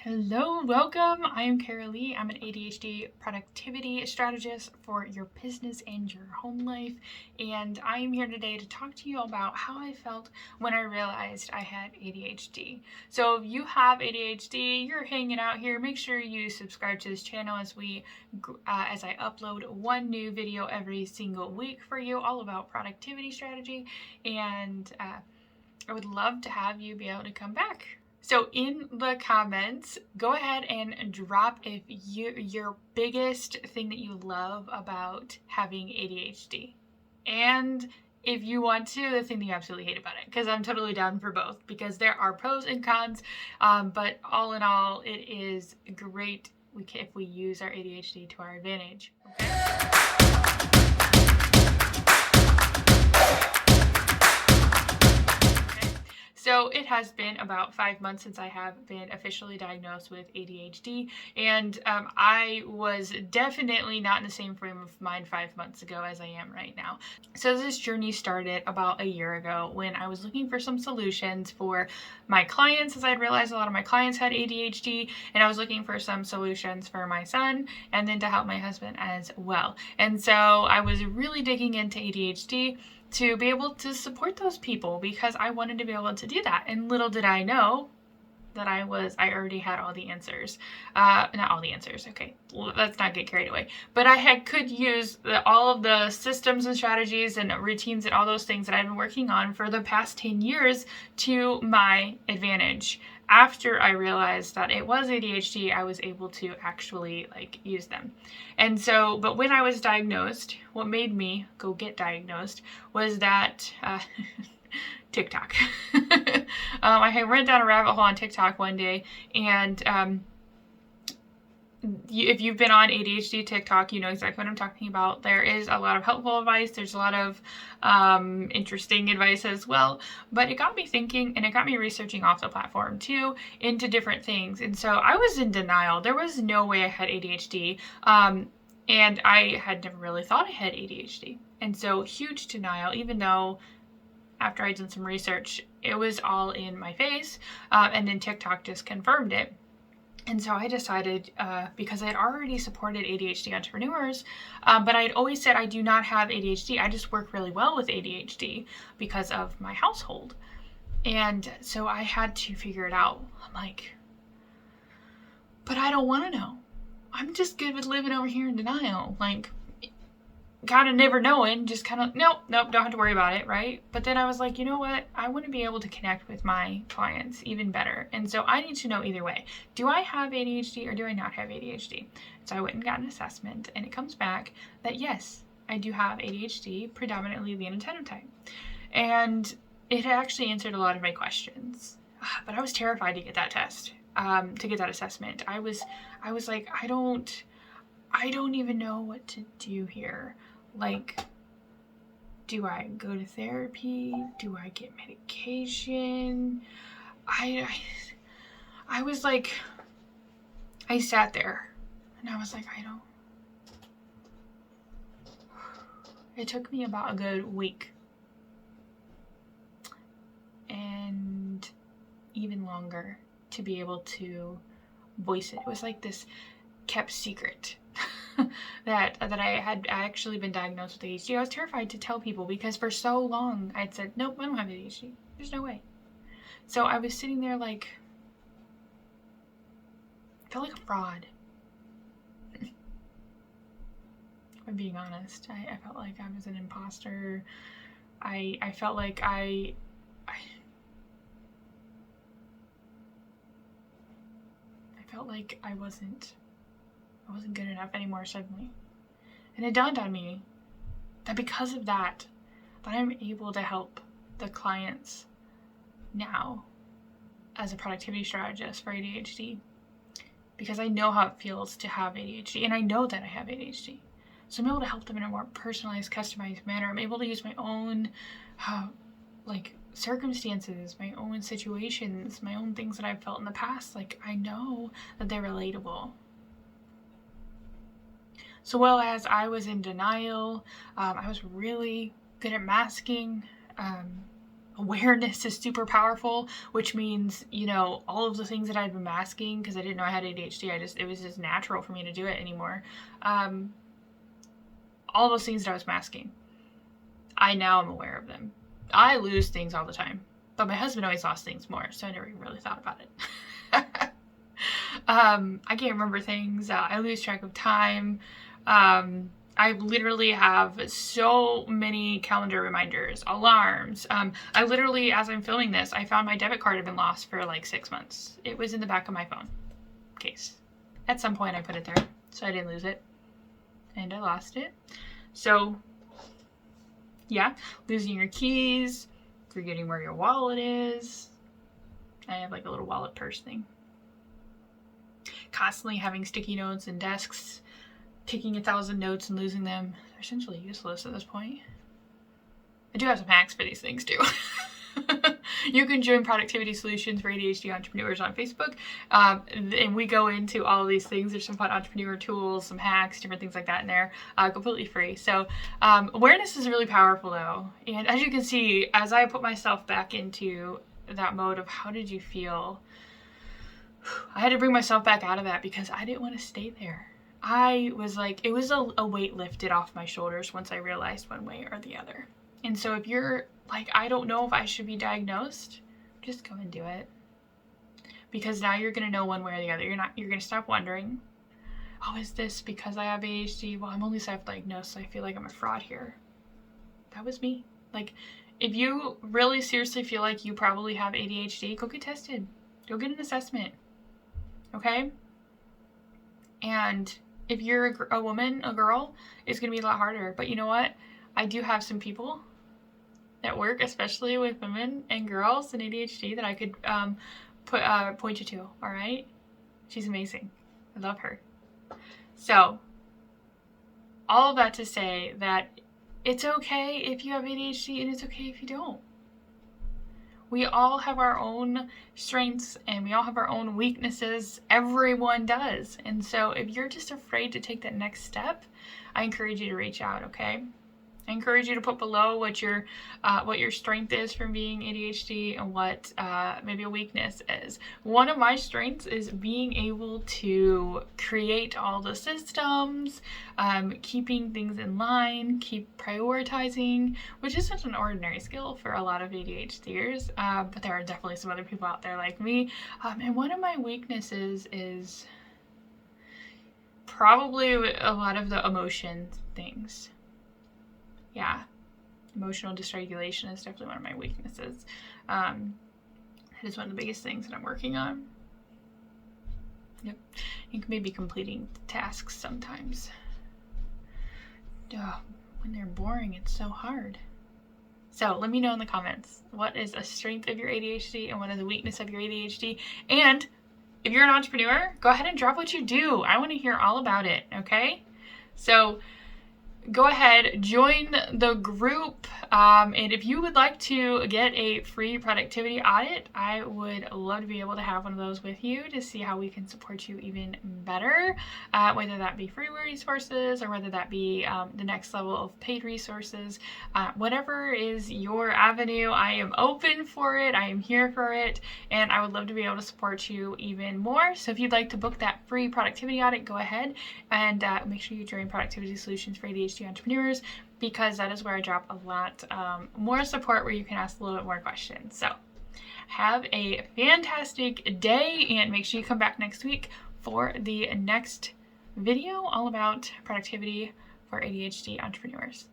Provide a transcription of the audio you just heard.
Hello, welcome. I am Karalee. I'm an ADHD productivity strategist for your business and your home life. And I am here today to talk to you about how I felt when I realized I had ADHD. So if you have ADHD, you're hanging out here, make sure you subscribe to this channel as I upload one new video every single week for you, all about productivity strategy. And I would love to have you be able to come back. So in the comments, go ahead and drop if your biggest thing that you love about having ADHD. And if you want to, the thing that you absolutely hate about it, because I'm totally down for both, because there are pros and cons, but all in all, it is great if we use our ADHD to our advantage. Okay? So it has been about 5 months since I have been officially diagnosed with ADHD, and I was definitely not in the same frame of mind 5 months ago as I am right now. So this journey started about a year ago when I was looking for some solutions for my clients, as I had realized a lot of my clients had ADHD, and I was looking for some solutions for my son and then to help my husband as well. And so I was really digging into ADHD to be able to support those people because I wanted to be able to do that. And little did I know that I already had all the answers. Not all the answers, okay, let's not get carried away. But I could use all of the systems and strategies and routines and all those things that I've been working on for the past 10 years to my advantage. After I realized that it was ADHD, I was able to actually use them. And so, but when I was diagnosed, what made me go get diagnosed was that TikTok. I had went down a rabbit hole on TikTok one day, and if you've been on ADHD TikTok, you know exactly what I'm talking about. There is a lot of helpful advice. There's a lot of interesting advice as well. But it got me thinking, and it got me researching off the platform too into different things. And so I was in denial. There was no way I had ADHD. And I had never really thought I had ADHD. And so huge denial, even though after I'd done some research, it was all in my face. And then TikTok just confirmed it. And so I decided, because I had already supported ADHD entrepreneurs, but I had always said I do not have ADHD. I just work really well with ADHD because of my household. And so I had to figure it out. I'm like, but I don't want to know. I'm just good with living over here in denial. Like, kind of never knowing, just kind of, nope, don't have to worry about it, right? But then I was like, you know what? I want to be able to connect with my clients even better. And so I need to know either way. Do I have ADHD or do I not have ADHD? So I went and got an assessment, and it comes back that yes, I do have ADHD, predominantly the inattentive type. And it actually answered a lot of my questions. But I was terrified to get that test, to get that assessment. I was like, I don't even know what to do here. Like, do I go to therapy? Do I get medication? I was like, I sat there and I was like, it took me about a good week and even longer to be able to voice it. It was like this kept secret that I had actually been diagnosed with ADHD. I was terrified to tell people because for so long I'd said, nope, I don't have ADHD. There's no way. So I was sitting there like, I felt like a fraud. If I'm being honest, I felt like I was an imposter. I felt like I felt like I wasn't good enough anymore suddenly. And it dawned on me that because of that I'm able to help the clients now as a productivity strategist for ADHD, because I know how it feels to have ADHD, and I know that I have ADHD. So I'm able to help them in a more personalized, customized manner. I'm able to use my own circumstances, my own situations, my own things that I've felt in the past. Like, I know that they're relatable. So while as I was in denial, I was really good at masking Awareness is super powerful, which means, you know, all of the things that I've been masking because I didn't know I had ADHD, it was just natural for me to do it anymore. All those things that I was masking, I now am aware of them. I lose things all the time, but my husband always lost things more, so I never even really thought about it. I can't remember things. I lose track of time. I literally have so many calendar reminders, alarms. I literally, as I'm filming this, I found my debit card had been lost for like 6 months. It was in the back of my phone case. At some point I put it there, so I didn't lose it. And I lost it. So, yeah, losing your keys, forgetting where your wallet is. I have like a little wallet purse thing. Constantly having sticky notes and desks, taking 1,000 notes and losing them. They're essentially useless at this point. I do have some hacks for these things too. You can join Productivity Solutions for ADHD Entrepreneurs on Facebook. And we go into all of these things. There's some fun entrepreneur tools, some hacks, different things like that in there, completely free. So awareness is really powerful though. And as you can see, as I put myself back into that mode of how did you feel, I had to bring myself back out of that because I didn't want to stay there. I was like, it was a weight lifted off my shoulders once I realized one way or the other. And so if you're like, I don't know if I should be diagnosed, just go and do it. Because now you're going to know one way or the other. You're going to stop wondering, oh, is this because I have ADHD? Well, I'm only self-diagnosed, so I feel like I'm a fraud here. That was me. Like, if you really seriously feel like you probably have ADHD, go get tested. Go get an assessment. Okay? And if you're a woman, a girl, it's going to be a lot harder. But you know what? I do have some people that work, especially with women and girls and ADHD, that I could point you to, all right? She's amazing. I love her. So, all of that to say that it's okay if you have ADHD and it's okay if you don't. We all have our own strengths and we all have our own weaknesses. Everyone does. And so if you're just afraid to take that next step, I encourage you to reach out, okay? I encourage you to put below what your strength is from being ADHD and what maybe a weakness is. One of my strengths is being able to create all the systems, keeping things in line, keep prioritizing, which isn't an ordinary skill for a lot of ADHDers, but there are definitely some other people out there like me. And one of my weaknesses is probably a lot of the emotion things. Yeah, emotional dysregulation is definitely one of my weaknesses. That is one of the biggest things that I'm working on. Yep, you can maybe completing tasks sometimes. When they're boring, it's so hard. So let me know in the comments, what is a strength of your ADHD and what is a weakness of your ADHD? And if you're an entrepreneur, go ahead and drop what you do. I want to hear all about it, okay? So go ahead, join the group, and if you would like to get a free productivity audit, I would love to be able to have one of those with you to see how we can support you even better, whether that be free resources or whether that be the next level of paid resources. Whatever is your avenue, I am open for it, I am here for it, and I would love to be able to support you even more. So if you'd like to book that free productivity audit, go ahead and make sure you join Productivity Solutions for ADHD Entrepreneurs, because that is where I drop a lot more support where you can ask a little bit more questions. So have a fantastic day and make sure you come back next week for the next video all about productivity for ADHD entrepreneurs.